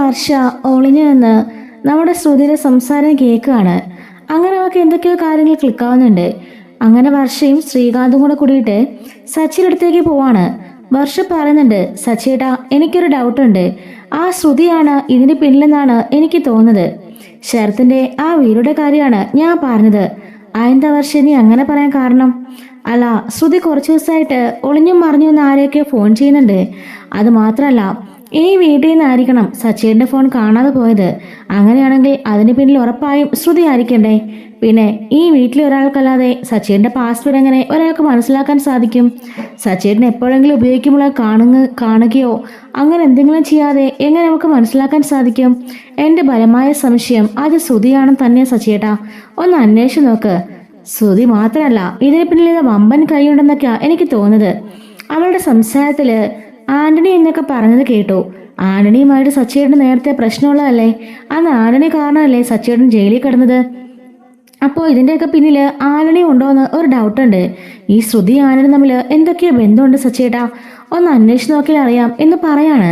വർഷ ഒളിഞ്ഞു നിന്ന് നമ്മുടെ ശ്രുതിയുടെ സംസാരം കേൾക്കുകയാണ്. അങ്ങനെ അവർക്ക് എന്തൊക്കെയോ കാര്യങ്ങൾ ക്ലിക്കാവുന്നുണ്ട്. അങ്ങനെ വർഷയും ശ്രീകാന്തും കൂടെ കൂടിയിട്ട് സച്ചിയുടെ അടുത്തേക്ക് പോവാണ്. വർഷ പറയുന്നുണ്ട്, സച്ചിയേട്ടാ എനിക്കൊരു ഡൗട്ടുണ്ട്. ആ ശ്രുതിയാണ് ഇതിന് പിന്നിലെന്നാണ് എനിക്ക് തോന്നുന്നത്. ശരത്തിന്റെ ആ വീരുടെ കാര്യമാണ് ഞാൻ പറഞ്ഞത്. അതെന്താ വർഷ നീ അങ്ങനെ പറയാൻ കാരണം? അല്ല, ശ്രുതി കുറച്ചു ദിവസമായിട്ട് ഒളിഞ്ഞും മറിഞ്ഞു എന്ന് ആരെയൊക്കെ ഫോൺ ചെയ്യുന്നുണ്ട്. അത് മാത്രമല്ല ഈ വീട്ടിൽ നിന്നായിരിക്കണം സച്ചിയുടെ ഫോൺ കാണാതെ പോയത്. അങ്ങനെയാണെങ്കിൽ അതിന് പിന്നിൽ ഉറപ്പായും ശ്രുതി ആയിരിക്കണ്ടേ? പിന്നെ ഈ വീട്ടിലെ ഒരാൾക്കല്ലാതെ സച്ചിയുടെ പാസ്വേഡ് എങ്ങനെ ഒരാൾക്ക് മനസ്സിലാക്കാൻ സാധിക്കും? സച്ചിയുടെ എപ്പോഴെങ്കിലും ഉപയോഗിക്കുമ്പോൾ കാണുകയോ അങ്ങനെ എന്തെങ്കിലും ചെയ്യാതെ എങ്ങനെ നമുക്ക് മനസ്സിലാക്കാൻ സാധിക്കും? എൻ്റെ ബലമായ സംശയം അത് ശ്രുതിയാണെന്ന് തന്നെ. സച്ചിയേട്ടാ ഒന്ന് അന്വേഷിച്ച് നോക്ക്. ശ്രുതി മാത്രമല്ല, ഇതിന് പിന്നിൽ വമ്പൻ കൈയുണ്ടെന്നൊക്കെയാ എനിക്ക് തോന്നുന്നത്. അവളുടെ സംസാരത്തില് ആന്റണി എന്നൊക്കെ പറഞ്ഞത് കേട്ടു. ആന്റണിയുമായിട്ട് സച്ചിയേട്ടന് നേരത്തെ പ്രശ്നമുള്ളതല്ലേ? അന്ന് ആന്റണി കാരണമല്ലേ സച്ചിയേട്ടൻ ജയിലിൽ കിടന്നത്? അപ്പോൾ ഇതിൻ്റെയൊക്കെ പിന്നിൽ ആന്റണി ഉണ്ടോയെന്ന് ഒരു ഡൗട്ടുണ്ട്. ഈ ശ്രുതി ആന്റണി തമ്മിൽ എന്തൊക്കെയോ ബന്ധമുണ്ട് സച്ചിയേട്ടാ, ഒന്ന് അന്വേഷിച്ച് നോക്കിയാൽ അറിയാം എന്ന് പറയാണ്.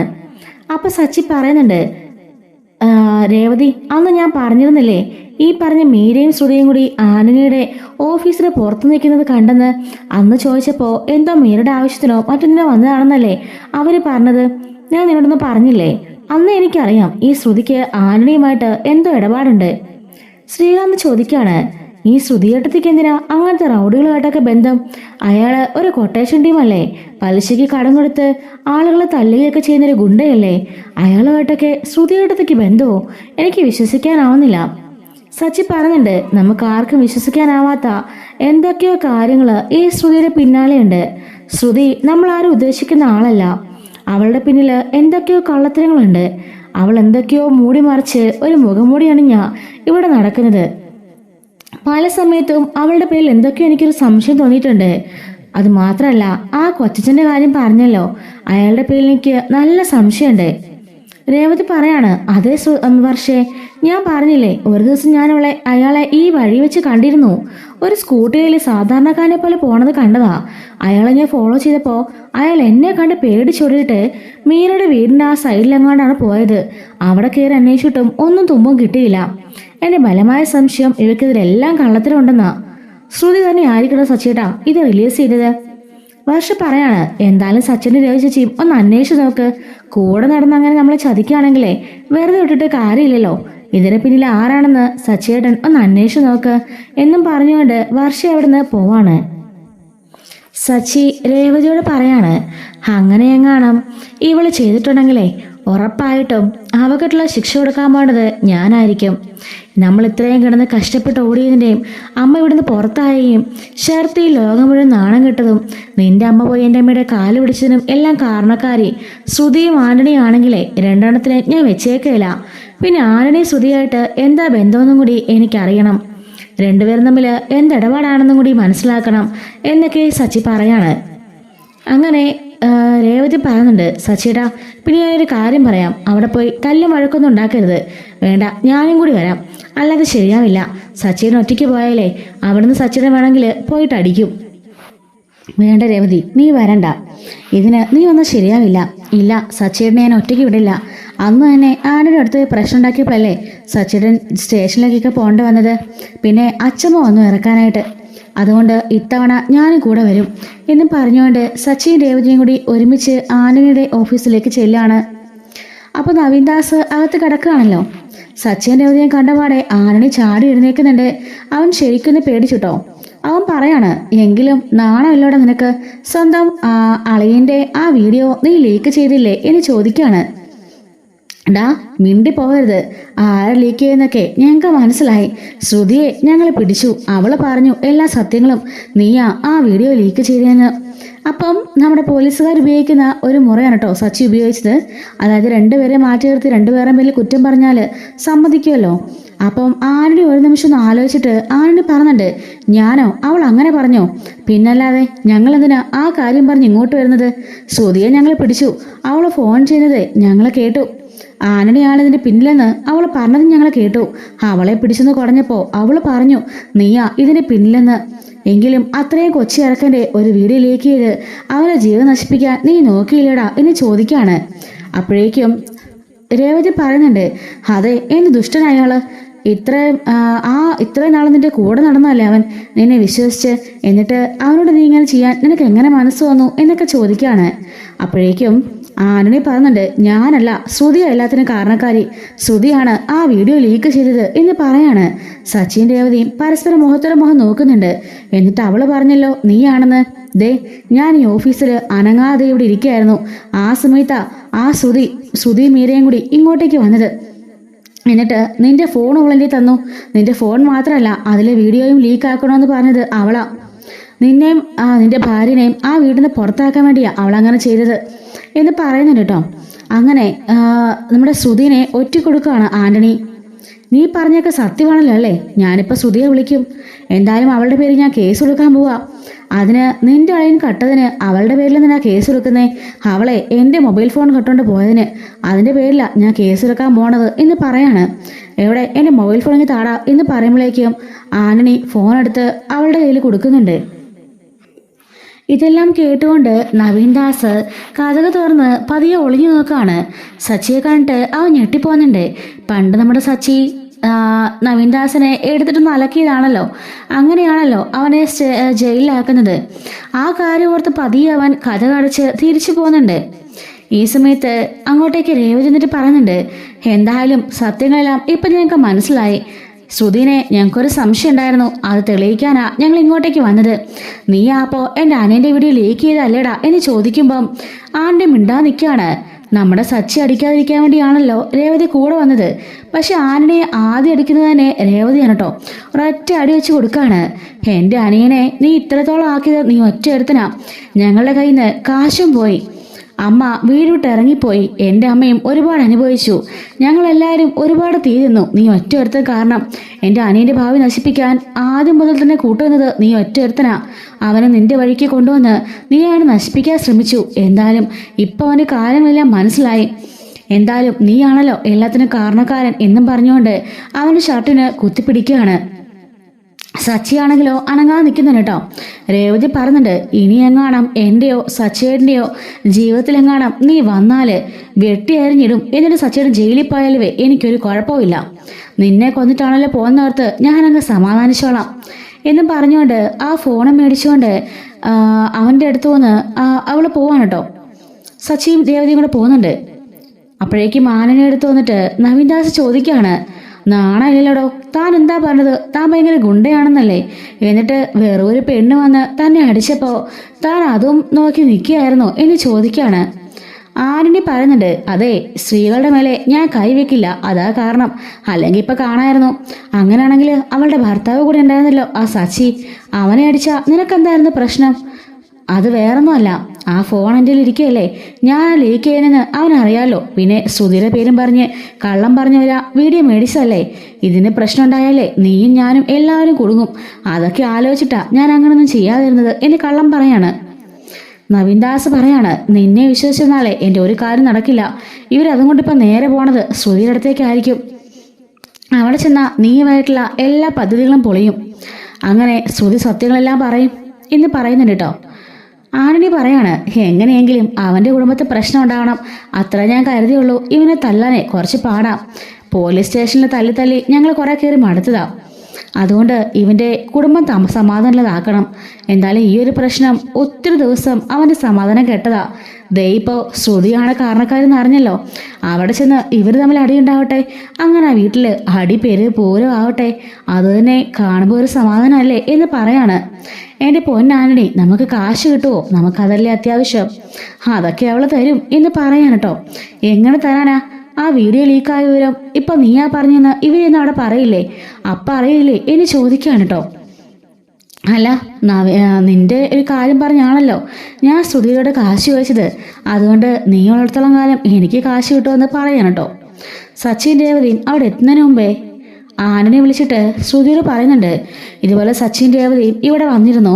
അപ്പൊ സച്ചി പറയുന്നുണ്ട്, രേവതി അന്ന് ഞാൻ പറഞ്ഞിരുന്നില്ലേ ഈ പറഞ്ഞ മീരയും ശ്രുതിയും കൂടി ആന്റണിയുടെ ഓഫീസിന് പുറത്തു നിൽക്കുന്നത് കണ്ടെന്ന്? അന്ന് ചോദിച്ചപ്പോൾ എന്തോ മീരയുടെ ആവശ്യത്തിനോ മറ്റൊന്നിനോ വന്നതാണെന്നല്ലേ അവര് പറഞ്ഞത്? ഞാൻ നിന്നോടൊന്നും പറഞ്ഞില്ലേ? അന്ന് എനിക്കറിയാം ഈ ശ്രുതിക്ക് ആന്റണിയുമായിട്ട് എന്തോ ഇടപാടുണ്ട്. ശ്രീകാന്ത് ചോദിക്കാണ്, ഈ ശ്രുതിയേട്ടത്തിക്ക് എന്തിനാ അങ്ങനത്തെ റൗഡികളുമായിട്ടൊക്കെ ബന്ധം? അയാള് ഒരു കൊട്ടേഷൻ ടീമല്ലേ? പലിശയ്ക്ക് കടം കൊടുത്ത് ആളുകളെ തല്ലുകയൊക്കെ ചെയ്യുന്നൊരു ഗുണ്ടയല്ലേ? അയാളുമായിട്ടൊക്കെ ശ്രുതിയേട്ടത്തിക്ക് ബന്ധമോ? എനിക്ക് വിശ്വസിക്കാനാവുന്നില്ല. സച്ചി പറയുന്നുണ്ട്, നമുക്ക് ആർക്കും വിശ്വസിക്കാനാവാത്ത എന്തൊക്കെയോ കാര്യങ്ങള് ഈ ശ്രുതിയുടെ പിന്നാലെയുണ്ട്. ശ്രുതി നമ്മൾ ആരും ഉദ്ദേശിക്കുന്ന ആളല്ല. അവളുടെ പിന്നില് എന്തൊക്കെയോ കള്ളത്തരങ്ങളുണ്ട്. അവൾ എന്തൊക്കെയോ മൂടി മറിച്ച് ഒരു മുഖംമൂടി അണിഞ്ഞ ഇവിടെ നടക്കുന്നത്. പല സമയത്തും അവളുടെ പേരിൽ എന്തൊക്കെയോ എനിക്കൊരു സംശയം തോന്നിയിട്ടുണ്ട്. അത് മാത്രമല്ല, ആ കൊച്ചച്ഛൻ്റെ കാര്യം പറഞ്ഞല്ലോ, അയാളുടെ പേരിൽ എനിക്ക് നല്ല സംശയമുണ്ട്. രേവതി പറയാണ്, അതേ വർഷേ, ഞാൻ പറഞ്ഞില്ലേ ഒരു ദിവസം ഞാൻ അയാളെ ഈ വഴി വെച്ച് കണ്ടിരുന്നു. ഒരു സ്കൂട്ടിയിൽ സാധാരണക്കാരനെ പോലെ പോണത് കണ്ടതാ. അയാളെ ഞാൻ ഫോളോ ചെയ്തപ്പോൾ അയാൾ എന്നെ കണ്ട് പേടിച്ചൊടിയിട്ട് മീരയുടെ വീടിൻ്റെ ആ സൈഡിലെങ്ങാണ്ടാണ് പോയത്. അവിടെ കയറി അന്വേഷിച്ചിട്ടും ഒന്നും തുമ്പും കിട്ടിയില്ല. എൻ്റെ ബലമായ സംശയം ഇവയ്ക്കെതിരെല്ലാം കള്ളത്തരമുണ്ടെന്നാ. ശ്രുതി തന്നെ ആയിരിക്കണം സച്ചേട്ടാ ഇത് റിലീസ് ചെയ്തത്. വർഷ പറയാണ്, എന്തായാലും സച്ചിന്റെ രവി ചേച്ചിയും ഒന്ന് അന്വേഷിച്ച് നോക്ക്. കൂടെ നടന്ന് അങ്ങനെ നമ്മളെ ചതിക്കുകയാണെങ്കിലേ വെറുതെ വിട്ടിട്ട് കാര്യമില്ലല്ലോ. ഇതിന് പിന്നിൽ ആരാണെന്ന് സച്ചേട്ടൻ ഒന്ന് അന്വേഷിച്ച് നോക്ക് എന്നും പറഞ്ഞുകൊണ്ട് വർഷ അവിടുന്ന് പോവാണ്. സച്ചി രേവതിയോട് പറയാണ്, അങ്ങനെ എങ്ങാണം ഇവള് ചെയ്തിട്ടുണ്ടെങ്കിലേ ഉറപ്പായിട്ടും അവക്കിട്ടുള്ള ശിക്ഷ കൊടുക്കാൻ പോണത് ഞാനായിരിക്കും. നമ്മൾ ഇത്രയും കിടന്ന് കഷ്ടപ്പെട്ട് ഓടിയതിൻ്റെയും അമ്മ ഇവിടുന്ന് പുറത്തായെയും ശരത്ത് ഈ ലോകം മുഴുവൻ നാണം കിട്ടതും നിന്റെ അമ്മ പോയി എൻ്റെ അമ്മയുടെ കാല് പിടിച്ചതിനും എല്ലാം കാരണക്കാരി ശ്രുതിയും ആന്റണിയും ആണെങ്കിലേ രണ്ടെണ്ണത്തിന് ഞാൻ വെച്ചേക്കില്ല. പിന്നെ ആന്റണി ശ്രുതിയായിട്ട് എന്താ ബന്ധമെന്നും കൂടി എനിക്കറിയണം. രണ്ടുപേരും തമ്മിൽ എന്തിടപാടാണെന്നും കൂടി മനസ്സിലാക്കണം എന്നൊക്കെ സച്ചി പറയാണ്. അങ്ങനെ രേവതി പറയുന്നുണ്ട്, സച്ചിയുടെ പിന്നെ ഞാനൊരു കാര്യം പറയാം, അവിടെ പോയി തല്ലും വഴക്കൊന്നും ഉണ്ടാക്കരുത്. വേണ്ട, ഞാനും കൂടി വരാം, അല്ലാതെ ശരിയാവില്ല. സച്ചിയുടെ ഒറ്റയ്ക്ക് പോയാലേ അവിടുന്ന് സച്ചിയുടെ വേണമെങ്കിൽ പോയിട്ട് അടിക്കും. വേണ്ട രേവതി, നീ വരണ്ട, ഇതിന് നീ ഒന്നും ശരിയാവില്ല. ഇല്ല, സച്ചിയുടെ ഞാൻ ഒറ്റയ്ക്ക് വിടില്ല. അന്ന് തന്നെ ആരുടെ അടുത്ത് പ്രശ്നം ഉണ്ടാക്കിയപ്പോഴല്ലേ സച്ചിയുടെ സ്റ്റേഷനിലേക്കൊക്കെ പോകേണ്ടി വന്നത്. പിന്നെ അച്ഛമ്മ വന്നു ഇറക്കാനായിട്ട്. അതുകൊണ്ട് ഇത്തവണ ഞാനും കൂടെ വരും എന്നും പറഞ്ഞുകൊണ്ട് സച്ചിയും രേവതിയും കൂടി ഒരുമിച്ച് ആന്റണിയുടെ ഓഫീസിലേക്ക് ചെല്ലാണ്. അപ്പോൾ നവീൻദാസ് അകത്ത് കിടക്കുകയാണല്ലോ. സച്ചിയും രേവതിയും കണ്ടപാടെ ആന്റണി ചാടി എഴുന്നേൽക്കുന്നുണ്ട്. അവൻ ശരിക്കൊന്ന് പേടിച്ചിട്ടോ. അവൻ പറയാണ്, എങ്കിലും നാണമില്ലോടെ നിനക്ക്? സ്വന്തം അളിയൻ്റെ ആ വീഡിയോ നീ ലീക്ക് ചെയ്തില്ലേ എന്ന് ചോദിക്കുകയാണ്. ഡാ മിണ്ടി പോകരുത്, ആരെ ലീക്ക് ചെയ്യുന്നൊക്കെ ഞങ്ങൾക്ക് മനസ്സിലായി. ശ്രുതിയെ ഞങ്ങൾ പിടിച്ചു. അവള് പറഞ്ഞു എല്ലാ സത്യങ്ങളും നീയാ ആ വീഡിയോ ലീക്ക് ചെയ്തതെന്ന്. അപ്പം നമ്മുടെ പോലീസുകാർ ഉപയോഗിക്കുന്ന ഒരു മുറയാണ് കേട്ടോ സച്ചി ഉപയോഗിച്ചത്. അതായത് രണ്ടുപേരെ മാറ്റി നിർത്തി രണ്ടുപേരെ മേലിൽ കുറ്റം പറഞ്ഞാൽ സമ്മതിക്കുമല്ലോ. അപ്പം ആന്റണി ഒരു നിമിഷം ഒന്ന് ആലോചിച്ചിട്ട് ആന്റണി പറഞ്ഞിട്ടുണ്ട്, ഞാനോ? അവൾ അങ്ങനെ പറഞ്ഞോ? പിന്നല്ലാതെ ഞങ്ങൾ എന്തിനാ ആ കാര്യം പറഞ്ഞ് ഇങ്ങോട്ട് വരുന്നത്? ശ്രുതിയെ ഞങ്ങൾ പിടിച്ചു. അവൾ ഫോൺ ചെയ്യുന്നത് ഞങ്ങൾ കേട്ടു. ആന്റണിയാണ് ഇതിന്റെ പിന്നിലെന്ന് അവൾ പറഞ്ഞതും ഞങ്ങൾ കേട്ടു. അവളെ പിടിച്ചെന്ന് കുടഞ്ഞപ്പോ അവൾ പറഞ്ഞു നീയാ ഇതിന്റെ പിന്നിലെന്ന്. എങ്കിലും അത്രയും കൊച്ചി ഇറക്കന്റെ ഒരു വീഡിയോ ലീക്ക് ചെയ്ത് അവനെ ജീവൻ നശിപ്പിക്കാൻ നീ നോക്കിയില്ലടാ എന്ന് ചോദിക്കാണ്. അപ്പോഴേക്കും രേവതി പറയുന്നുണ്ട്, അതെ എന്ത് ദുഷ്ടനയാള്, ഇത്രയും നാളെ നിന്റെ കൂടെ നടന്നല്ലേ അവൻ, നിന്നെ വിശ്വസിച്ച്, എന്നിട്ട് അവനോട് നീ ഇങ്ങനെ ചെയ്യാൻ നിനക്ക് എങ്ങനെ മനസ്സ് വന്നു എന്നൊക്കെ ചോദിക്കുകയാണ്. അപ്പോഴേക്കും ആന്റണി പറയുന്നുണ്ട്, ഞാനല്ല, ശ്രുതിയാണ് എല്ലാത്തിനും കാരണക്കാരി, ശ്രുതിയാണ് ആ വീഡിയോ ലീക്ക് ചെയ്തത് എന്ന് പറയാണ്. സച്ചിൻ രേവതിയും പരസ്പരം മുഖത്തോടെ മുഖം നോക്കുന്നുണ്ട്. എന്നിട്ട് അവള് പറഞ്ഞല്ലോ നീയാണെന്ന്. ദേ, ഞാൻ ഈ ഓഫീസിൽ അനങ്ങാതെ ഇവിടെ ഇരിക്കുകയായിരുന്നു. ആ സമയത്താ ആ ശ്രുതി മീരയും കൂടി ഇങ്ങോട്ടേക്ക് വന്നത്. എന്നിട്ട് നിന്റെ ഫോൺ അവളെൻ്റെ തന്നു. നിന്റെ ഫോൺ മാത്രമല്ല, അതിലെ വീഡിയോയും ലീക്ക് ആക്കണമെന്ന് പറഞ്ഞത് അവളാ. നിന്നെയും നിന്റെ ഭാര്യനെയും ആ വീട്ടിൽ നിന്ന് പുറത്താക്കാൻ വേണ്ടിയാ അവളങ്ങനെ ചെയ്തത് എന്ന് പറയുന്നുണ്ട് കേട്ടോ. അങ്ങനെ നമ്മുടെ ശ്രുതിനെ ഒറ്റിക്കൊടുക്കുകയാണ് ആന്റണി. നീ പറഞ്ഞൊക്കെ സത്യമാണല്ലോ അല്ലേ? ഞാനിപ്പോൾ ശ്രുതിയെ വിളിക്കും. എന്തായാലും അവളുടെ പേര് ഞാൻ കേസ് കൊടുക്കാൻ പോവാ. അതിന് നിന്റെ അളിയൻ കട്ടതിന് അവളുടെ പേരിൽ നിന്നാ കേസ് കൊടുക്കുന്നേ. അവളെ എൻ്റെ മൊബൈൽ ഫോൺ കട്ടുകൊണ്ട് പോയതിന് അതിൻ്റെ പേരിലാണ് ഞാൻ കേസ് എടുക്കാൻ പോണത് എന്ന് പറയാണ്. എവിടെ എൻ്റെ മൊബൈൽ ഫോണിൽ താടാ എന്ന് പറയുമ്പോഴേക്കും ആന്റണി ഫോൺ എടുത്ത് അവളുടെ കയ്യിൽ കൊടുക്കുന്നുണ്ട്. ഇതെല്ലാം കേട്ടുകൊണ്ട് നവീൻ ദാസ് കഥക് തുറന്ന് പതിയെ ഒളിഞ്ഞു നോക്കാണ്. സച്ചിയെ കണ്ടിട്ട് അവൻ ഞെട്ടിപ്പോകുന്നുണ്ട്. പണ്ട് നമ്മുടെ സച്ചി നവീൻ ദാസിനെ എടുത്തിട്ടൊന്ന് അലക്കിയതാണല്ലോ, അങ്ങനെയാണല്ലോ അവനെ ജയിലിലാക്കുന്നത്. ആ കാര്യം ഓർത്ത് പതിയെ അവൻ കഥ കടച്ച് തിരിച്ചു പോകുന്നുണ്ട്. ഈ സമയത്ത് അങ്ങോട്ടേക്ക് രേവതി എന്നിട്ട് പറയുന്നുണ്ട്, എന്തായാലും സത്യങ്ങളെല്ലാം ഇപ്പം ഞങ്ങൾക്ക് മനസ്സിലായി. ശ്രുതിനെ ഞങ്ങൾക്കൊരു സംശയം ഉണ്ടായിരുന്നു, അത് തെളിയിക്കാനാ ഞങ്ങൾ ഇങ്ങോട്ടേക്ക് വന്നത്. നീ അപ്പോൾ എൻ്റെ അനിയൻ്റെ വീഡിയോ ലീക്ക് ചെയ്തല്ലേടാ എന്ന് ചോദിക്കുമ്പം ആൻ്റെ മിണ്ടാ നിൽക്കുകയാണ്. നമ്മുടെ സച്ചി അടിക്കാതിരിക്കാൻ വേണ്ടിയാണല്ലോ രേവതി കൂടെ വന്നത്. പക്ഷെ ആനയെ ആദ്യം അടിക്കുന്നത് തന്നെ രേവതിയാണ് കേട്ടോ. ഒരൊറ്റ അടി വെച്ച് കൊടുക്കുകയാണ്. എൻ്റെ അനിയനെ നീ ഇത്രത്തോളം ആക്കിയത് നീ ഒറ്റ എടുത്തനാ. ഞങ്ങളുടെ കയ്യിൽ നിന്ന് കാശും പോയി, അമ്മ വീട് വിട്ട് ഇറങ്ങിപ്പോയി, എൻ്റെ അമ്മയും ഒരുപാട് അനുഭവിച്ചു, ഞങ്ങളെല്ലാവരും ഒരുപാട് തീരുന്നു. നീ ഒറ്റ ഒരുത്തൻ കാരണം എൻ്റെ അനിയൻ്റെ ഭാവി നശിപ്പിക്കാൻ ആദ്യം മുതൽ തന്നെ കൂട്ടുന്നത് നീ ഒറ്റ ഒരുത്തനാ. അവനെ നിന്റെ വഴിക്ക് കൊണ്ടുവന്ന് നീ അവനെ നശിപ്പിക്കാൻ ശ്രമിച്ചു. എന്തായാലും ഇപ്പം അവൻ്റെ കാര്യങ്ങളെല്ലാം മനസ്സിലായി. എന്തായാലും നീയാണല്ലോ എല്ലാത്തിനും കാരണക്കാരൻ എന്നും പറഞ്ഞുകൊണ്ട് അവൻ്റെ ഷർട്ടിന് കുത്തിപ്പിടിക്കുകയാണ്. സച്ചിയാണെങ്കിലോ അനങ്ങാതെ നിൽക്കുന്നുണ്ട് കേട്ടോ. രേവതി പറയുന്നുണ്ട്, ഇനി എങ്ങാണം എൻ്റെയോ സച്ചിയുടെയോ ജീവിതത്തിലെങ്ങാണം നീ വന്നാല് വെട്ടി അരിഞ്ഞിടും. എന്നിട്ട് സച്ചിയുടെ ജയിലിൽ പോയാലുവേ എനിക്കൊരു കുഴപ്പമില്ല. നിന്നെ കൊന്നിട്ടാണല്ലോ പോകുന്നവർക്ക് ഞാനങ്ങ് സമാധാനിച്ചോളാം എന്നും പറഞ്ഞുകൊണ്ട് ആ ഫോൺ മേടിച്ചുകൊണ്ട് അവൻ്റെ അടുത്ത് വന്ന് അവൾ പോവാണ് കേട്ടോ. സച്ചിയും രേവതിയും കൂടെ പോകുന്നുണ്ട്. അപ്പോഴേക്കും ആനനെ എടുത്ത് വന്നിട്ട് നവീൻ ദാസ് ചോദിക്കുകയാണ്, നാണമില്ലല്ലോടോ, താൻ എന്താ പറഞ്ഞത്? താൻ ഭയങ്കര ഗുണ്ടയാണെന്നല്ലേ? എന്നിട്ട് വേറൊരു പെണ്ണ് വന്ന് തന്നെ അടിച്ചപ്പോൾ താൻ അതും നോക്കി നിൽക്കുകയായിരുന്നോ എന്ന് ചോദിക്കുകയാണ്. ആന്റണി പറയുന്നുണ്ട്, അതെ, സ്ത്രീകളുടെ മേലെ ഞാൻ കൈവെക്കില്ല, അതാ കാരണം. അല്ലെങ്കിൽ ഇപ്പം കാണായിരുന്നു. അങ്ങനെയാണെങ്കിൽ അവളുടെ ഭർത്താവ് കൂടെ ഉണ്ടായിരുന്നല്ലോ ആ സച്ചി, അവനെ അടിച്ചാൽ നിനക്കെന്തായിരുന്നു പ്രശ്നം? അത് വേറൊന്നുമല്ല, ആ ഫോൺ എൻ്റെ ഇരിക്കുകയല്ലേ, ഞാൻ ലീക്ക് ചെയ്യുന്നെന്ന് അവനറിയാലോ. പിന്നെ ശ്രുതിയുടെ പേരും പറഞ്ഞ് കള്ളം പറഞ്ഞവരാ വീഡിയോ മേടിച്ചതല്ലേ. ഇതിന് പ്രശ്നം ഉണ്ടായാലേ നീയും ഞാനും എല്ലാവരും കുടുങ്ങും. അതൊക്കെ ആലോചിച്ചിട്ടാ ഞാൻ അങ്ങനൊന്നും ചെയ്യാതിരുന്നത് എന്ന് കള്ളം പറയാണ്. നവീൻ ദാസ് പറയാണ്, നിന്നെ വിശ്വസിച്ചെന്നാലേ എൻ്റെ ഒരു കാര്യം നടക്കില്ല. ഇവരതും കൊണ്ടിപ്പോൾ നേരെ പോണത് ശ്രുതിയുടെ അടുത്തേക്കായിരിക്കും. അവിടെ ചെന്നാൽ നീയുമായിട്ടുള്ള എല്ലാ പദ്ധതികളും പൊളിയും. അങ്ങനെ ശ്രുതി സത്യങ്ങളെല്ലാം പറയും എന്ന് പറയുന്നുണ്ട് കേട്ടോ. ആന്റണി പറയാണ്, എങ്ങനെയെങ്കിലും അവൻ്റെ കുടുംബത്തിൽ പ്രശ്നം ഉണ്ടാവണം, അത്ര ഞാൻ കരുതിയുള്ളൂ. ഇവനെ തല്ലാനേ കുറച്ച് പാടാം. പോലീസ് സ്റ്റേഷനിൽ തല്ലി ഞങ്ങൾ കുറെ കയറി മടുത്തതാ. അതുകൊണ്ട് ഇവൻ്റെ കുടുംബം സമാധാനമുള്ളതാക്കണം. എന്തായാലും ഈ ഒരു പ്രശ്നം ഒത്തിരി ദിവസം അവൻ്റെ സമാധാനം കെട്ടതാ. ദേ ഇപ്പോൾ ശ്രുതിയാണ് കാരണക്കാരെന്ന് അറിഞ്ഞല്ലോ. അവിടെ ചെന്ന് ഇവർ തമ്മിൽ അടിയുണ്ടാവട്ടെ. അങ്ങനെ ആ വീട്ടിൽ അടി പേര് പൂരം ആവട്ടെ. അത് തന്നെ കാണുമ്പോൾ ഒരു സമാധാനമല്ലേ എന്ന് പറയാണ്. എൻ്റെ പൊന്നാനടി, നമുക്ക് കാശ് കിട്ടുമോ? നമുക്കതല്ലേ അത്യാവശ്യം. അതൊക്കെ അവൾ തരും എന്ന് പറയാൻ കേട്ടോ. എങ്ങനെ തരാനാ? ആ വീഡിയോ ലീക്കായ വിവരം ഇപ്പം നീയാ പറഞ്ഞെന്ന് ഇവരൊന്നും അവിടെ പറയില്ലേ? അപ്പം അറിയില്ലേ എന്ന് ചോദിക്കുകയാണ് കേട്ടോ. അല്ല, നിന്റെ ഒരു കാര്യം പറഞ്ഞാണല്ലോ ഞാൻ ശ്രുതിയോട് കാശ് ചോദിച്ചത്. അതുകൊണ്ട് നീ ഉള്ളിടത്തോളം കാലം എനിക്ക് കാശ് കിട്ടുമെന്ന് പറയാൻ കേട്ടോ. സച്ചിൻ രേവതിയും അവിടെ എത്തുന്നതിന് മുമ്പേ ആനനെ വിളിച്ചിട്ട് ശ്രുതിയോട് പറയുന്നുണ്ട്, ഇതുപോലെ സച്ചിൻ രേവതിയും ഇവിടെ വന്നിരുന്നു.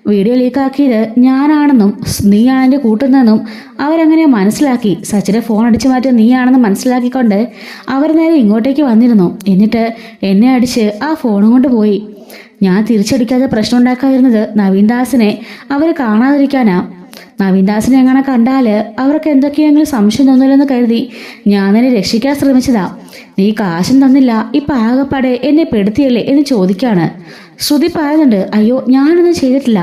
വീഡിയോ ലീക്കാക്കിയത് ഞാനാണെന്നും നീയാണ് എൻ്റെ കൂട്ടുന്നതെന്നും അവരങ്ങനെ മനസ്സിലാക്കി. സച്ചിൻ്റെ ഫോൺ അടിച്ചു മാറ്റി നീയാണെന്ന് മനസ്സിലാക്കിക്കൊണ്ട് അവർ നേരെ ഇങ്ങോട്ടേക്ക് വന്നിരുന്നു. എന്നിട്ട് എന്നെ അടിച്ച് ആ ഫോണും കൊണ്ട് പോയി. ഞാൻ തിരിച്ചടിക്കാതെ പ്രശ്നം ഉണ്ടാക്കാതിരുന്നത് നവീൻ ദാസിനെ അവർ കാണാതിരിക്കാനാ. നവീൻദാസിനെ എങ്ങനെ കണ്ടാൽ അവർക്ക് എന്തൊക്കെയെങ്കിലും സംശയം തോന്നില്ലെന്ന് കരുതി ഞാൻ നിന്നെ രക്ഷിക്കാൻ ശ്രമിച്ചതാ. നീ കാശും തന്നില്ല, ഇപ്പം ആകെപ്പാടെ എന്നെ പെടുത്തിയല്ലേ എന്ന് ചോദിക്കാണ്. ശ്രുതി പറയുന്നുണ്ട്, അയ്യോ ഞാനൊന്നും ചെയ്തിട്ടില്ല,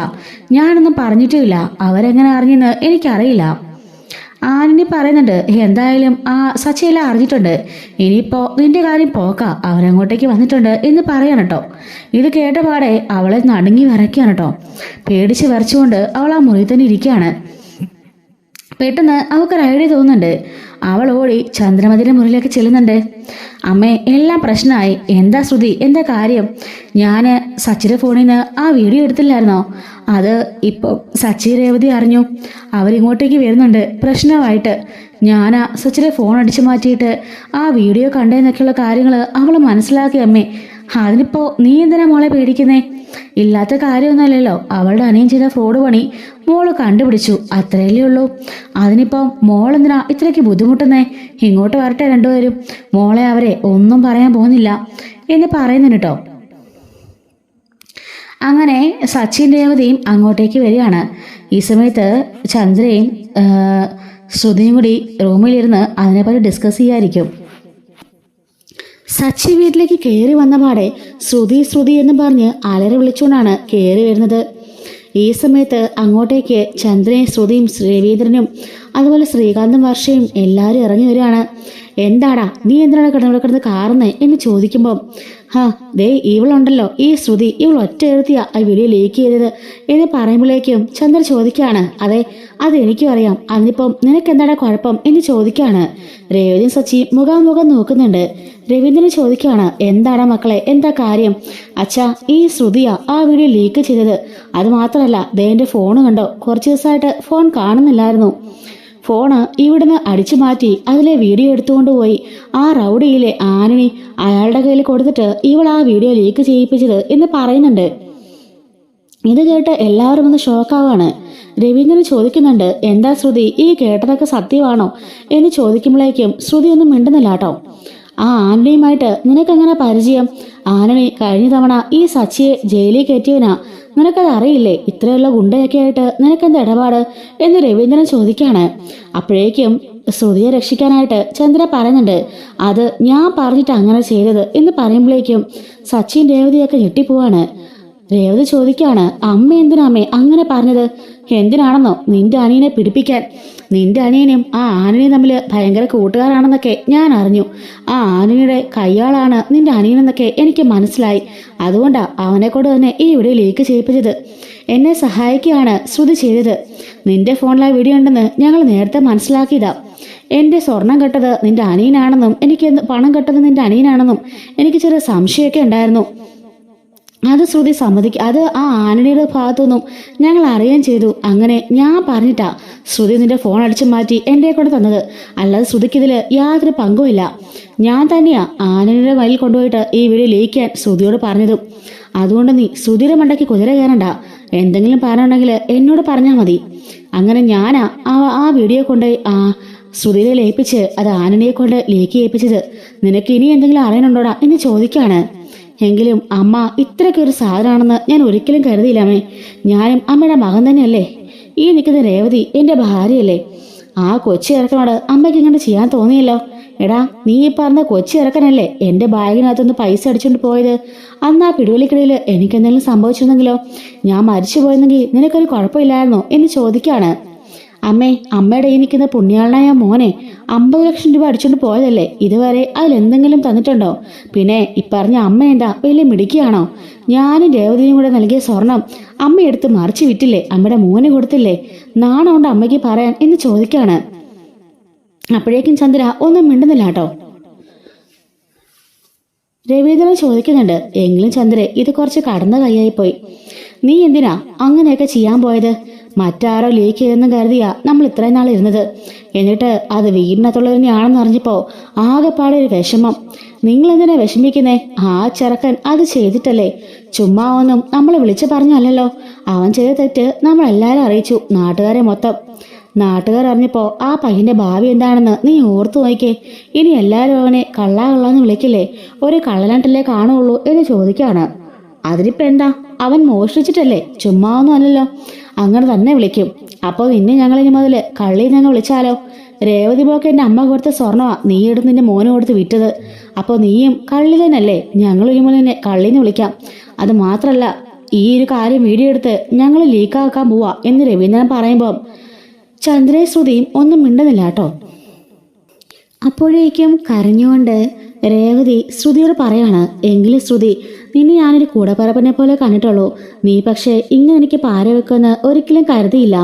ഞാനൊന്നും പറഞ്ഞിട്ടുമില്ല, അവരെങ്ങനെ അറിഞ്ഞെന്ന് എനിക്കറിയില്ല. ആനിനി പറയുന്നുണ്ട്, എന്തായാലും ആ സച്ചിയെല്ലാം അറിഞ്ഞിട്ടുണ്ട്, ഇനിയിപ്പോ നിന്റെ കാര്യം പോക്ക, അവരങ്ങോട്ടേക്ക് വന്നിട്ടുണ്ട് എന്ന് പറയാണ് കേട്ടോ. ഇത് കേട്ടപാടെ അവളെ നടുങ്ങി വിറയ്ക്കാണ് കേട്ടോ. പേടിച്ച് വിറച്ചുകൊണ്ട് അവൾ ആ മുറിയിൽ തന്നെ ഇരിക്കുകയാണ്. പെട്ടെന്ന് അവൾക്കൊരു ഐഡിയ തോന്നുന്നുണ്ട്. അവൾ ഓടി ചന്ദ്രമതിയുടെ മുറിയിലേക്ക് ചെല്ലുന്നുണ്ട്. അമ്മേ, എല്ലാം പ്രശ്നമായി. എന്താ ശ്രുതി, എന്താ കാര്യം? ഞാൻ സച്ചിയുടെ ഫോണിൽ നിന്ന് ആ വീഡിയോ എടുത്തില്ലായിരുന്നോ? അത് ഇപ്പോൾ സച്ചി രേവതി അറിഞ്ഞു, അവരിങ്ങോട്ടേക്ക് വരുന്നുണ്ട് പ്രശ്നമായിട്ട്. ഞാൻ സച്ചിയുടെ ഫോൺ അടിച്ചു മാറ്റിയിട്ട് ആ വീഡിയോ കണ്ടേന്നൊക്കെയുള്ള കാര്യങ്ങൾ അവൾ മനസ്സിലാക്കി അമ്മേ. അതിനിപ്പോൾ നീ എന്തിനാ മോളെ പേടിക്കുന്നേ? ഇല്ലാത്ത കാര്യമൊന്നുമല്ലല്ലോ, അവളുടെ അനിയൻ ചെയ്ത ഫ്രോഡ് പണി മോള് കണ്ടുപിടിച്ചു, അത്രയല്ലേ ഉള്ളൂ. അതിനിപ്പം മോളെന്തിനാ ഇത്രയ്ക്ക് ബുദ്ധിമുട്ടുന്നേ? ഇങ്ങോട്ട് വരട്ടെ രണ്ടുപേരും, മോളെ അവരെ ഒന്നും പറയാൻ പോകുന്നില്ല എന്ന് പറയുന്നുണ്ട് കേട്ടോ. അങ്ങനെ സച്ചിൻ രേവതിയും അങ്ങോട്ടേക്ക് വരികയാണ്. ഈ സമയത്ത് ചന്ദ്രയും ശ്രുതിയും കൂടി റൂമിലിരുന്ന് അതിനെപ്പറ്റി ഡിസ്കസ് ചെയ്യായിരിക്കും. സച്ചി വീട്ടിലേക്ക് കയറി വന്ന പാടെ ശ്രുതി ശ്രുതി എന്ന് പറഞ്ഞ് അലറി വിളിച്ചുകൊണ്ടാണ് കയറി വരുന്നത്. ഈ സമയത്ത് അങ്ങോട്ടേക്ക് ചന്ദ്രയും ശ്രുതിയും രവീന്ദ്രനും അതുപോലെ ശ്രീകാന്തും വർഷയും എല്ലാവരും ഇറങ്ങി വരികയാണ്. എന്താടാ നീ എന്തിനാണ് കിടന്ന് കാറുന്നേ എന്ന് ചോദിക്കുമ്പം, ദേ ഇവളുണ്ടല്ലോ ഈ ശ്രുതി, ഇവൾ ഒറ്റ എഴുത്തിയാ ആ വീഡിയോ ലീക്ക് ചെയ്തത് എന്ന് പറയുമ്പോഴേക്കും ചന്ദ്ര ചോദിക്കുകയാണ്, അതെ അതെനിക്കും അറിയാം, അതിനിപ്പം നിനക്കെന്താടാ കുഴപ്പം എന്ന് ചോദിക്കുകയാണ്. രേവതിയും സച്ചി മുഖാമുഖം നോക്കുന്നുണ്ട്. രവീന്ദ്രൻ ചോദിക്കുകയാണ്, എന്താടാ മക്കളെ, എന്താ കാര്യം? അച്ഛാ, ഈ ശ്രുതിയാ ആ വീഡിയോ ലീക്ക് ചെയ്തത്. അത് മാത്രമല്ല, ദേ എൻ്റെ ഫോൺ കണ്ടോ, കുറച്ച് ദിവസമായിട്ട് ഫോൺ കാണുന്നില്ലായിരുന്നു. ഫോണ് ഇവിടുന്ന് അടിച്ചു മാറ്റി അതിലെ വീഡിയോ എടുത്തുകൊണ്ട് പോയി ആ റൗഡിയിലെ ആനണി അയാളുടെ കയ്യിൽ കൊടുത്തിട്ട് ഇവൾ ആ വീഡിയോ ലീക്ക് ചെയ്യിപ്പിച്ചത് എന്ന് പറയുന്നുണ്ട്. ഇത് കേട്ട് എല്ലാവരും ഒന്ന് ഷോക്കാവാണ്. രവീന്ദ്രൻ ചോദിക്കുന്നുണ്ട്, എന്താ ശ്രുതി, ഈ കേട്ടതൊക്കെ സത്യമാണോ എന്ന് ചോദിക്കുമ്പോഴേക്കും ശ്രുതി ഒന്നും മിണ്ടുന്നില്ല കേട്ടോ. ആ ആനണിയുമായിട്ട് നിനക്കെങ്ങനെ പരിചയം? ആനണി കഴിഞ്ഞ തവണ ഈ സച്ചിയെ ജയിലിൽ കയറ്റിയവനാ, നിനക്കത് അറിയില്ലേ? ഇത്രയുള്ള ഗുണ്ടയൊക്കെ ആയിട്ട് നിനക്കെന്ത് ഇടപാട് എന്ന് രവീന്ദ്രൻ ചോദിക്കാണ്. അപ്പോഴേക്കും ശ്രുതിയെ രക്ഷിക്കാനായിട്ട് ചന്ദ്ര പറയുന്നുണ്ട്, അത് ഞാൻ പറഞ്ഞിട്ട് അങ്ങനെ ചെയ്തത് എന്ന് പറയുമ്പോഴേക്കും സച്ചിൻ രേവതിയൊക്കെ ഞെട്ടിപ്പോവാണ്. രേവതി ചോദിക്കാണ്, അമ്മ എന്തിനാമ്മേ അങ്ങനെ പറഞ്ഞത്? എന്തിനാണെന്നോ? നിന്റെ അനിയനെ പിടിപ്പിക്കാൻ. നിന്റെ അനിയനും ആ ആനണിയും തമ്മിൽ ഭയങ്കര കൂട്ടുകാരാണെന്നൊക്കെ ഞാൻ അറിഞ്ഞു. ആ ആനണിയുടെ കയ്യാളാണ് നിന്റെ അനിയനെന്നൊക്കെ എനിക്ക് മനസ്സിലായി. അതുകൊണ്ടാ അവനെക്കൊണ്ട് തന്നെ ഈ വീഡിയോ ലീക്ക് ചെയ്യിപ്പിച്ചത്. എന്നെ സഹായിക്കുകയാണ് ശ്രുതി ചെയ്തത്. നിന്റെ ഫോണിൽ ആ വീഡിയോ ഉണ്ടെന്ന് ഞങ്ങൾ നേരത്തെ മനസ്സിലാക്കിയതാ. എൻ്റെ സ്വർണം കെട്ടത് നിന്റെ അനിയനാണെന്നും എനിക്ക് പണം കെട്ടത് നിന്റെ അനിയനാണെന്നും എനിക്ക് ചെറിയ സംശയമൊക്കെ ഉണ്ടായിരുന്നു. അത് ശ്രുതി അത് ആ ആനണിയുടെ ഭാഗത്തുനിന്നും ഞങ്ങൾ അറിയാൻ ചെയ്തു. അങ്ങനെ ഞാൻ പറഞ്ഞിട്ടാ ശ്രുതി നിന്റെ ഫോൺ അടിച്ചു മാറ്റി എൻ്റെ കൊണ്ട് തന്നത്. അല്ലാതെ ശ്രുതിക്ക് ഇതിൽ യാതൊരു പങ്കുമില്ല. ഞാൻ തന്നെയാ ആനണിയുടെ വഴിയിൽ കൊണ്ടുപോയിട്ട് ഈ വീഡിയോ ലീക്ക് ചെയ്യാൻ ശ്രുതിയോട് പറഞ്ഞതും. അതുകൊണ്ട് നീ ശ്രുതിയുടെ മണ്ടയ്ക്ക് കുതിര കയറണ്ട. എന്തെങ്കിലും പറയണമെങ്കിൽ എന്നോട് പറഞ്ഞാൽ മതി. അങ്ങനെ ഞാനാ ആ വീഡിയോ കൊണ്ടുപോയി ശ്രുതിയെ ലയിപ്പിച്ച് അത് ആനണിയെ കൊണ്ട് ലീക്ക് ചെയ്യിപ്പിച്ചത്. നിനക്ക് ഇനി എന്തെങ്കിലും അറിയാനുണ്ടോടാ എന്ന് ചോദിക്കാണ്. എങ്കിലും അമ്മ ഇത്രയ്ക്കൊരു സാധനമാണെന്ന് ഞാൻ ഒരിക്കലും കരുതിയില്ലാമേ. ഞാനും അമ്മയുടെ മകൻ തന്നെയല്ലേ. ഈ നിൽക്കുന്ന രേവതി എൻ്റെ ഭാര്യയല്ലേ. ആ കൊച്ചി ഇറക്കനോട് അമ്മയ്ക്ക് ഇങ്ങനെ ചെയ്യാൻ തോന്നിയല്ലോ. എടാ, നീ ഈ പറഞ്ഞ കൊച്ചി ഇറക്കനല്ലേ എൻ്റെ ബാഗിനകത്തുനിന്ന് പൈസ അടിച്ചുകൊണ്ട് പോയത്? അന്ന് ആ പിടിവലിക്കിടയിൽ എനിക്കെന്തെങ്കിലും സംഭവിച്ചിരുന്നെങ്കിലോ? ഞാൻ മരിച്ചു പോയെന്നെങ്കിൽ നിനക്കൊരു കുഴപ്പമില്ലായിരുന്നോ എന്ന് ചോദിക്കാണ്. അമ്മയുടെ ഈ നിൽക്കുന്ന പുണ്യാളനായ മോനെ 50 ലക്ഷം രൂപ അടിച്ചുകൊണ്ട് പോയതല്ലേ, ഇതുവരെ അതിലെന്തെങ്കിലും തന്നിട്ടുണ്ടോ? പിന്നെ ഇപ്പറഞ്ഞ അമ്മ എന്താ വലിയ മിടുക്കിയാണോ? ഞാനും രേവതിയും കൂടെ നൽകിയ സ്വർണം അമ്മ എടുത്ത് മറിച്ച് വിറ്റില്ലേ, അമ്മയുടെ മോനെ കൊടുത്തില്ലേ? നാണമുണ്ട് അമ്മയ്ക്ക് പറയാൻ എന്ന് ചോദിക്കാണ്. അപ്പോഴേക്കും ചന്ദ്ര ഒന്നും മിണ്ടുന്നില്ല കേട്ടോ. രവീന്ദ്രൻ ചോദിക്കുന്നുണ്ട്, എങ്കിലും ചന്ദ്രൻ ഇത് കുറച്ച് കടന്ന കൈയായിപ്പോയി. നീ എന്തിനാ അങ്ങനെയൊക്കെ ചെയ്യാൻ പോയത്? മറ്റാരോ ലീക്ക് ചെയ്തെന്ന് കരുതിയാ നമ്മൾ ഇത്രയും നാൾ ഇരുന്നത്. എന്നിട്ട് അത് വീടിനകത്തുള്ളവരെയാണെന്ന് അറിഞ്ഞപ്പോ ആകെപ്പാടെ ഒരു വിഷമം. നിങ്ങളെന്തിനാ വിഷമിക്കുന്നേ? ആ ചെറുക്കൻ അത് ചെയ്തിട്ടല്ലേ. ചുമ്മാ ഒന്നും നമ്മളെ വിളിച്ചു പറഞ്ഞല്ലോ. അവൻ ചെയ്ത തെറ്റ് നമ്മളെല്ലാരും അറിയിച്ചു, നാട്ടുകാരെ മൊത്തം. നാട്ടുകാർ അറിഞ്ഞപ്പോ ആ പയ്യന്റെ ഭാവി എന്താണെന്ന് നീ ഓർത്തു നോക്കിക്കേ. ഇനി എല്ലാവരും അവനെ കള്ളാന്ന് വിളിക്കില്ലേ? ഒരു കള്ളനായിട്ടല്ലേ കാണുള്ളൂ എന്ന് ചോദിക്കാണ്. അതിനിപ്പോ എന്താ? അവൻ മോഷ്ടിച്ചിട്ടല്ലേ, ചുമ്മാ ഒന്നും അല്ലല്ലോ. അങ്ങനെ തന്നെ വിളിക്കും. അപ്പോൾ നിന്നെ ഞങ്ങളിനി മുതൽ കള്ളി ഞങ്ങൾ വിളിച്ചാലോ? രേവതി പോക്ക് എൻ്റെ അമ്മ കൊടുത്ത സ്വർണ്ണമാ നീ എടുത്ത് നിന്റെ മോന് കൊടുത്ത് വിറ്റത്. അപ്പോൾ നീയും കള്ളി തന്നെയല്ലേ? ഞങ്ങൾ ഇനി മുതൽ തന്നെ കള്ളിന്ന് വിളിക്കാം. അത് മാത്രല്ല, ഈ ഒരു കാര്യം വീഡിയോ എടുത്ത് ഞങ്ങൾ ലീക്കാക്കാൻ പോവാ എന്ന് രവീന്ദ്രൻ പറയുമ്പോൾ ചന്ദ്രയും ശ്രുതിയും ഒന്നും മിണ്ടുന്നില്ല കേട്ടോ. അപ്പോഴേക്കും കരഞ്ഞുകൊണ്ട് രേവതി ശ്രുതിയോട് പറയാണ്, എങ്കിലും ശ്രുതി, നിന്നെ ഞാനൊരു കൂടപ്പറപ്പിനെ പോലെ കണ്ടിട്ടുള്ളൂ. നീ പക്ഷേ ഇങ്ങനെ എനിക്ക് പാര വെക്കുമെന്ന് ഒരിക്കലും കരുതിയില്ല.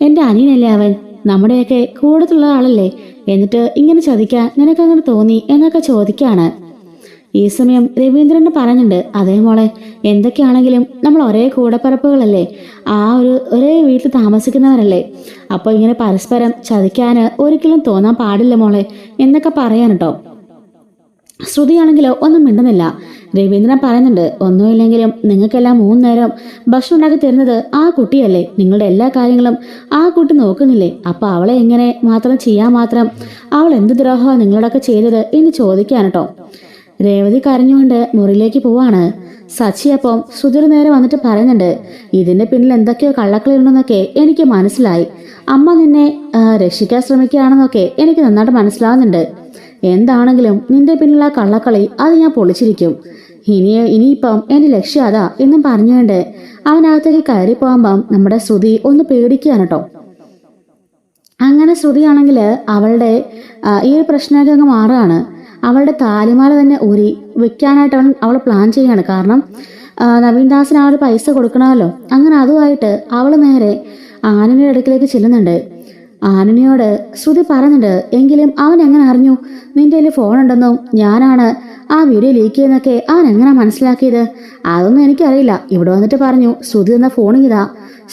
എൻ്റെ അനിയനല്ലേ അവൻ, നമ്മുടെയൊക്കെ കൂടുതലുള്ള ആളല്ലേ, എന്നിട്ട് ഇങ്ങനെ ചതിക്കാൻ നിനക്കങ്ങനെ തോന്നി എന്നൊക്കെ ചോദിക്കാണ്. ഈ സമയം രവീന്ദ്രന് പറയുന്നുണ്ട്, അതേ മോളെ, എന്തൊക്കെയാണെങ്കിലും നമ്മൾ ഒരേ കൂടപ്പറപ്പുകളല്ലേ, ഒരേ വീട്ടിൽ താമസിക്കുന്നവരല്ലേ, അപ്പോൾ ഇങ്ങനെ പരസ്പരം ചതിക്കാന് ഒരിക്കലും തോന്നാൻ പാടില്ല മോളെ എന്നൊക്കെ പറയാൻ കേട്ടോ. ശ്രുതിയാണെങ്കിലോ ഒന്നും മിണ്ടുന്നില്ല. രവീന്ദ്രൻ പറയുന്നുണ്ട്, ഒന്നുമില്ലെങ്കിലും നിങ്ങൾക്കെല്ലാം 3 നേരം ഭക്ഷണം ഉണ്ടാക്കി തരുന്നത് ആ കുട്ടിയല്ലേ, നിങ്ങളുടെ എല്ലാ കാര്യങ്ങളും ആ കുട്ടി നോക്കുന്നില്ലേ, അപ്പൊ അവളെ എങ്ങനെ മാത്രം ചെയ്യാൻ മാത്രം അവൾ എന്ത് ദ്രോഹമാണ് നിങ്ങളോടൊക്കെ ചെയ്തത് എന്ന് ചോദിക്കാൻ കേട്ടോ. രേവതി കരഞ്ഞുകൊണ്ട് മുറിയിലേക്ക് പോവാണ്. സച്ചി അപ്പം സുധീർ നേരെ വന്നിട്ട് പറയുന്നുണ്ട്, ഇതിന്റെ പിന്നിൽ എന്തൊക്കെയോ കള്ളക്കളിയുണ്ടെന്നൊക്കെ എനിക്ക് മനസ്സിലായി. അമ്മ നിന്നെ രക്ഷിക്കാൻ ശ്രമിക്കുകയാണെന്നൊക്കെ എനിക്ക് നന്നായിട്ട് മനസ്സിലാവുന്നുണ്ട്. എന്താണെങ്കിലും നിന്റെ പിന്നിലുള്ള കള്ളക്കളി അത് ഞാൻ പൊളിച്ചിരിക്കും. ഇനിയിപ്പം എന്റെ ലക്ഷ്യം അതാ എന്നും പറഞ്ഞുകൊണ്ട് അവനകത്തേക്ക് കയറി പോകുമ്പം നമ്മുടെ ശ്രുതി ഒന്ന് പേടിക്കുകയാണ് കേട്ടോ. അങ്ങനെ ശ്രുതിയാണെങ്കിൽ അവളുടെ ഈ ഒരു പ്രശ്നമൊക്കെ അങ്ങ് മാറുകയാണ്. അവളുടെ താലിമാല തന്നെ ഊരി വെക്കാനായിട്ട് അവൾ പ്ലാൻ ചെയ്യാണ്. കാരണം നവീൻദാസിന് ആ ഒരു പൈസ കൊടുക്കണമല്ലോ. അങ്ങനെ അതുമായിട്ട് അവൾ നേരെ ആനനിയുടെ അടുക്കിലേക്ക് ചെല്ലുന്നുണ്ട്. ആനനിയോട് ശ്രുതി പറയുന്നുണ്ട്, എങ്കിലും അവൻ എങ്ങനെ അറിഞ്ഞു നിന്റെ കയ്യിൽ ഫോൺ ഉണ്ടെന്നും ഞാനാണ് ആ വീഡിയോ ലീക്ക് ചെയ്യുന്നൊക്കെ അവൻ എങ്ങനെ മനസ്സിലാക്കിയത്? അതൊന്നും എനിക്കറിയില്ല. ഇവിടെ വന്നിട്ട് പറഞ്ഞു ശ്രുതി എന്ന ഫോണിങ് ഇതാ,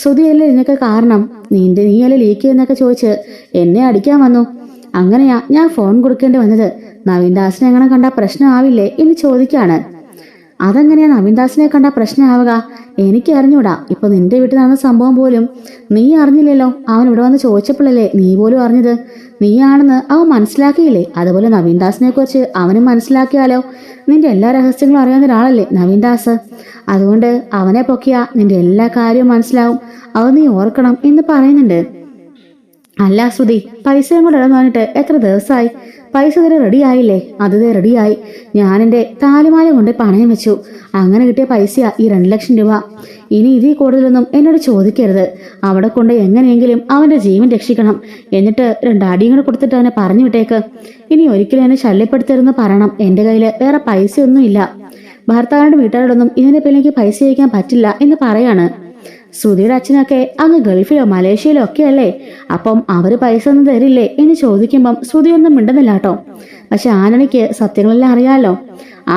ശ്രുതിയല്ലേ ഇതിനൊക്കെ കാരണം, നീയല്ലേ ലീക്ക് ചെയ്യുന്നൊക്കെ ചോദിച്ച് എന്നെ അടിക്കാൻ വന്നു. അങ്ങനെയാ ഞാൻ ഫോൺ കൊടുക്കേണ്ടി വന്നത്. നവീൻദാസിനെ എങ്ങനെ കണ്ടാൽ പ്രശ്നമാവില്ലേ എന്ന് ചോദിക്കാണ്. അതെങ്ങനെയാ നവീൻദാസിനെ കണ്ടാൽ പ്രശ്നമാവുക? എനിക്ക് അറിഞ്ഞൂടാ. ഇപ്പൊ നിന്റെ വീട്ടിൽ നടന്ന സംഭവം പോലും നീ അറിഞ്ഞില്ലല്ലോ. അവൻ ഇവിടെ വന്ന് ചോദിച്ചപ്പോഴല്ലേ നീ പോലും അറിഞ്ഞത്. നീയാണെന്ന് അവൻ മനസ്സിലാക്കിയില്ലേ? അതുപോലെ നവീൻദാസിനെ കുറിച്ച് അവനും മനസ്സിലാക്കിയാലോ? നിന്റെ എല്ലാ രഹസ്യങ്ങളും അറിയാവുന്ന ഒരാളല്ലേ നവീൻദാസ്. അതുകൊണ്ട് അവനെ പൊക്കിയാ നിന്റെ എല്ലാ കാര്യവും മനസ്സിലാവും. അത് നീ ഓർക്കണം എന്ന് പറയുന്നുണ്ട്. അല്ല ശ്രുതി, പൈസയും കൂടെ ഇടന്ന് പറഞ്ഞിട്ട് എത്ര ദിവസമായി? പൈസ ഇതുവരെ റെഡി ആയില്ലേ? അത് റെഡിയായി. ഞാൻ എൻ്റെ താലിമാല കൊണ്ട് പണയം വെച്ചു. അങ്ങനെ കിട്ടിയ പൈസയാ ഈ 2 ലക്ഷം രൂപ. ഇനി ഇതിൽ കൂടുതലൊന്നും എന്നോട് ചോദിക്കരുത്. അവിടെ കൊണ്ട് എങ്ങനെയെങ്കിലും അവന്റെ ജീവൻ രക്ഷിക്കണം. എന്നിട്ട് 2 അടിയും കൂടെ കൊടുത്തിട്ട് അവനെ പറഞ്ഞു വിട്ടേക്ക്. ഇനി ഒരിക്കലും എന്നെ ശല്യപ്പെടുത്തരുതെന്ന് പറയണം. എൻ്റെ കയ്യിൽ വേറെ പൈസയൊന്നും ഇല്ല. ഭർത്താവിന്റെ വീട്ടുകാരോടൊന്നും ഇതിനെ പേരിലേക്ക് പൈസ അയക്കാൻ പറ്റില്ല എന്ന് പറയാണ്. ശ്രുതിയുടെ അച്ഛനൊക്കെ അങ്ങ് ഗൾഫിലോ മലേഷ്യയിലോ ഒക്കെ അല്ലേ, അപ്പം അവര് പൈസ ഒന്നും തരില്ലേ എന്ന് ചോദിക്കുമ്പം ശ്രുതി ഒന്നും മിണ്ടുന്നില്ല കേട്ടോ. പക്ഷെ ആനണിക്ക് സത്യങ്ങളെല്ലാം അറിയാലോ.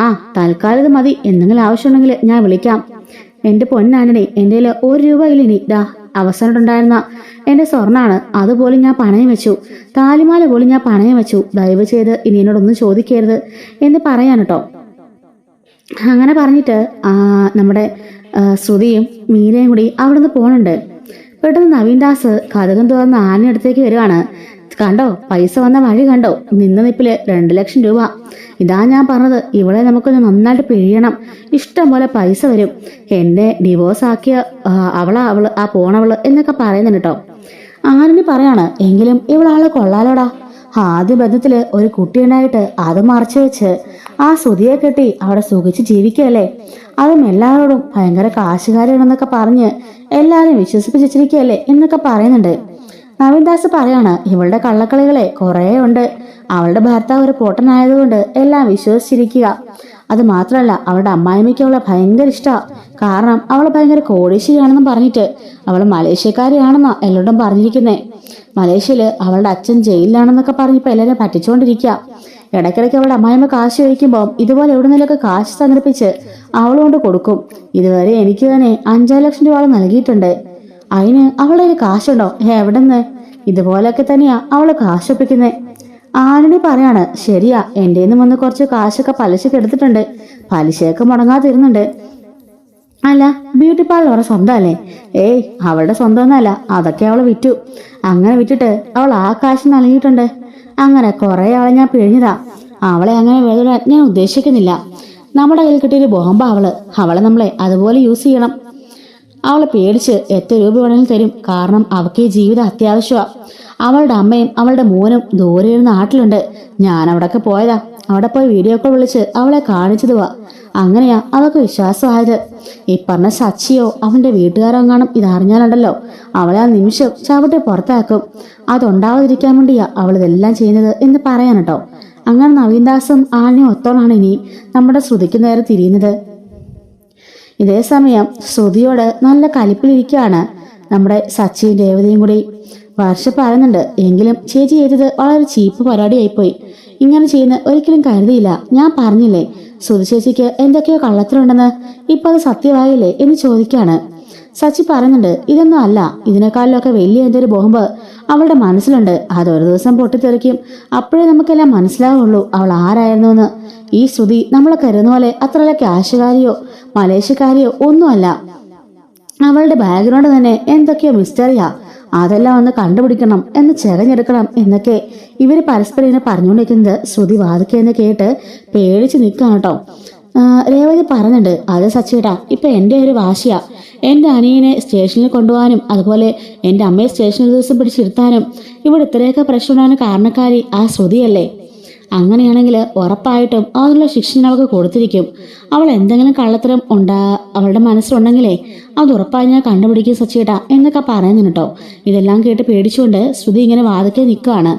ആ തൽക്കാലം ഇത് മതി, എന്തെങ്കിലും ആവശ്യമുണ്ടെങ്കിൽ ഞാൻ വിളിക്കാം. എന്റെ പൊന്നാനണി, എൻ്റെ 1 രൂപ ഇനി ഇതാ അവസാനമുണ്ടായിരുന്ന എന്റെ സ്വർണ്ണാണ്. അതുപോലും ഞാൻ പണയം വെച്ചു. താലിമാല പോലും ഞാൻ പണയം വെച്ചു. ദയവ് ചെയ്ത് ഇനി എന്നോടൊന്നും ചോദിക്കരുത് എന്ന് പറയാൻ കേട്ടോ. അങ്ങനെ പറഞ്ഞിട്ട് നമ്മുടെ ശ്രുതിയും മീരയും കൂടി അവിടുന്ന് പോണുണ്ട്. പെട്ടെന്ന് നവീൻദാസ് കഥകം തുറന്ന് ആനയുടെ അടുത്തേക്ക് വരികയാണ്. കണ്ടോ, പൈസ വന്ന വഴി കണ്ടോ? നിന്ന നിപ്പില് 2 ലക്ഷം രൂപ. ഇതാ ഞാൻ പറഞ്ഞത്, ഇവളെ നമുക്കൊന്ന് നന്നായിട്ട് പിഴിയണം. ഇഷ്ടം പോലെ പൈസ വരും. എന്നെ ഡിവോഴ്സ് ആക്കിയ അവള് ആ പോണവള് എന്നൊക്കെ പറയുന്നുണ്ട് കേട്ടോ. ആനന്ദി പറയാണ്, എങ്കിലും ഇവളാള് കൊള്ളാലോടാ. ആദ്യ ബന്ധത്തില് ഒരു കുട്ടിയുണ്ടായിട്ട് അത് മറച്ചു വെച്ച് ആ ശ്രുതിയെ കെട്ടി അവിടെ സുഖിച്ച് ജീവിക്കുകയല്ലേ. അതും എല്ലാവരോടും ഭയങ്കര കാശുകാരാണെന്നൊക്കെ പറഞ്ഞ് എല്ലാവരും വിശ്വസിപ്പിച്ചിരിക്കുകയല്ലേ എന്നൊക്കെ പറയുന്നുണ്ട്. നവീൻദാസ് പറയാണ്, ഇവളുടെ കള്ളക്കളികളെ കുറേ ഉണ്ട്. അവളുടെ ഭർത്താവ് ഒരു പൊട്ടനായതുകൊണ്ട് എല്ലാം വിശ്വസിച്ചിരിക്കുക. അത് മാത്രമല്ല, അവളുടെ അമ്മായിമ്മയ്ക്ക് അവളെ ഭയങ്കര ഇഷ്ടമാണ്. കാരണം അവൾ ഭയങ്കര കോടീശ്വരിയാണെന്നും പറഞ്ഞിട്ട് അവൾ മലേഷ്യക്കാരിയാണെന്നാ എല്ലാവരും പറഞ്ഞിരിക്കുന്നേ. മലേഷ്യയില് അവളുടെ അച്ഛൻ ജയിലിലാണെന്നൊക്കെ പറഞ്ഞിപ്പോൾ എല്ലാവരും പറ്റിച്ചുകൊണ്ടിരിക്കുക. ഇടയ്ക്കിടയ്ക്ക് അവളുടെ അമ്മായിമ്മ കാശ് ചോദിക്കുമ്പോൾ ഇതുപോലെ എവിടുന്നേലൊക്കെ കാശ് സംഘടിപ്പിച്ച് അവളുകൊണ്ട് കൊടുക്കും. ഇതുവരെ എനിക്ക് തന്നെ 5 ലക്ഷം രൂപ നൽകിയിട്ടുണ്ട്. അതിന് അവളുടെ കയ്യിൽ കാശുണ്ടോ? എവിടെന്ന്? ഇതുപോലൊക്കെ തന്നെയാ അവള് കാശൊപ്പിക്കുന്നേ. ആനണി പറയാണ്, ശരിയാ, എൻ്റെ നിന്ന് വന്ന് കുറച്ച് കാശൊക്കെ പലിശക്ക് എടുത്തിട്ടുണ്ട്. പലിശയൊക്കെ മുടങ്ങാതിരുന്നുണ്ട്. അല്ല, ബ്യൂട്ടി പാർലർ അവരുടെ സ്വന്തം അല്ലേ? ഏയ്, അവളുടെ സ്വന്തം ഒന്നല്ല, അതൊക്കെ അവള് വിറ്റു. അങ്ങനെ വിറ്റിട്ട് അവൾ ആ കാശ് നൽകിയിട്ടുണ്ട്. അങ്ങനെ കുറെ ആളെ ഞാൻ പിഴിഞ്ഞതാ. അവളെ അങ്ങനെ വെറുതെ ഞാൻ ഉദ്ദേശിക്കുന്നില്ല. നമ്മുടെ കയ്യിൽ കിട്ടിയൊരു ബോംബ അവളെ നമ്മളെ അതുപോലെ യൂസ് ചെയ്യണം. അവളെ പേടിച്ച് എത്ര രൂപ വേണമെങ്കിലും തരും. കാരണം അവൾക്ക് ഈ ജീവിതം അത്യാവശ്യമാണ്. അവളുടെ അമ്മയും അവളുടെ മോനും ദൂരെ ഒരു നാട്ടിലുണ്ട്. ഞാൻ അവിടെയൊക്കെ പോയതാ. അവിടെ പോയി വീഡിയോ കോൾ വിളിച്ച് അവളെ കാണിച്ചതുവാ. അങ്ങനെയാ അവൾക്ക് വിശ്വാസമായത്. ഈ പറഞ്ഞ സച്ചിയോ അവന്റെ വീട്ടുകാരോ എങ്ങാനും ഇതറിഞ്ഞാലുണ്ടല്ലോ അവളെ ആ നിമിഷം ചവിട്ടി പുറത്താക്കും. അതുണ്ടാവാതിരിക്കാൻ വേണ്ടിയാ അവൾ ഇതെല്ലാം ചെയ്യുന്നത് എന്ന് പറയാൻ കേട്ടോ. അങ്ങനെ നവീൻദാസും ആണിയും ഒത്തോളാണ് ഇനി നമ്മുടെ ശ്രുതിക്ക് നേരെ തിരിയുന്നത്. ഇതേ സമയം ശ്രുതിയോട് നല്ല കലിപ്പിലിരിക്കുകയാണ് നമ്മുടെ സച്ചിയും രേവതിയും കൂടി. വർഷ പറയുന്നുണ്ട്, എങ്കിലും ചേച്ചി ചെയ്തത് വളരെ ചീപ്പ് പരിപാടിയായിപ്പോയി. ഇങ്ങനെ ചെയ്യുന്ന ഒരിക്കലും കരുതിയില്ല. ഞാൻ പറഞ്ഞില്ലേ ശ്രുതി ചേച്ചിക്ക് എന്തൊക്കെയോ കള്ളത്തരമുണ്ടെന്ന്. ഇപ്പൊ അത് സത്യമായില്ലേ എന്ന് ചോദിക്കാണ്. സച്ചി പറയുന്നുണ്ട്, ഇതൊന്നും അല്ല, ഇതിനേക്കാളിലൊക്കെ വലിയ എന്തൊരു ബോംബ് അവളുടെ മനസ്സിലുണ്ട്. അതൊരു ദിവസം പൊട്ടിത്തെറിക്കും. അപ്പോഴേ നമുക്കെല്ലാം മനസ്സിലാവുള്ളൂ അവൾ ആരായിരുന്നു എന്ന്. ഈ ശ്രുതി നമ്മളെ കരുതുന്ന പോലെ അത്ര ക്യാഷുകാരിയോ മലേഷ്യക്കാരിയോ ഒന്നുമല്ല. അവളുടെ ബാക്ക്ഗ്രൗണ്ട് തന്നെ എന്തൊക്കെയോ മിസ്റ്ററിയാ. അതെല്ലാം ഒന്ന് കണ്ടുപിടിക്കണം എന്ന് ചെകഞ്ഞെടുക്കണം എന്നൊക്കെ ഇവര് പരസ്പരം ഇങ്ങനെ പറഞ്ഞുകൊണ്ടിരിക്കുന്നത് ശ്രുതി വാദിക്കെന്ന് കേട്ട് പേടിച്ച് നിൽക്കാം കേട്ടോ. രേവതി പറയുന്നുണ്ട്, അത് സച്ചിയേട്ടാ, ഇപ്പൊ എൻ്റെ ഒരു വാശിയാ. എൻ്റെ അനിയനെ സ്റ്റേഷനിൽ കൊണ്ടുപോകാനും അതുപോലെ എൻ്റെ അമ്മയെ സ്റ്റേഷനിൽ ഒരു ദിവസം പിടിച്ചിരുത്താനും ഇവിടെ ഇത്രയൊക്കെ പ്രശ്നമാണ് കാരണക്കാരി ആ ശ്രുതിയല്ലേ. അങ്ങനെയാണെങ്കിൽ ഉറപ്പായിട്ടും അതിനുള്ള ശിക്ഷ അവൾക്ക് കൊടുത്തിരിക്കും. അവൾ എന്തെങ്കിലും കള്ളത്തരം അവളുടെ മനസ്സിലുണ്ടെങ്കിലേ അത് ഉറപ്പായി ഞാൻ കണ്ടുപിടിക്കും സച്ചിയേട്ടാ എന്നൊക്കെ പറയുന്നു കേട്ടോ. ഇതെല്ലാം കേട്ട് പേടിച്ചുകൊണ്ട് ശ്രുതി ഇങ്ങനെ വാതിക്കെ നിൽക്കുകയാണ്.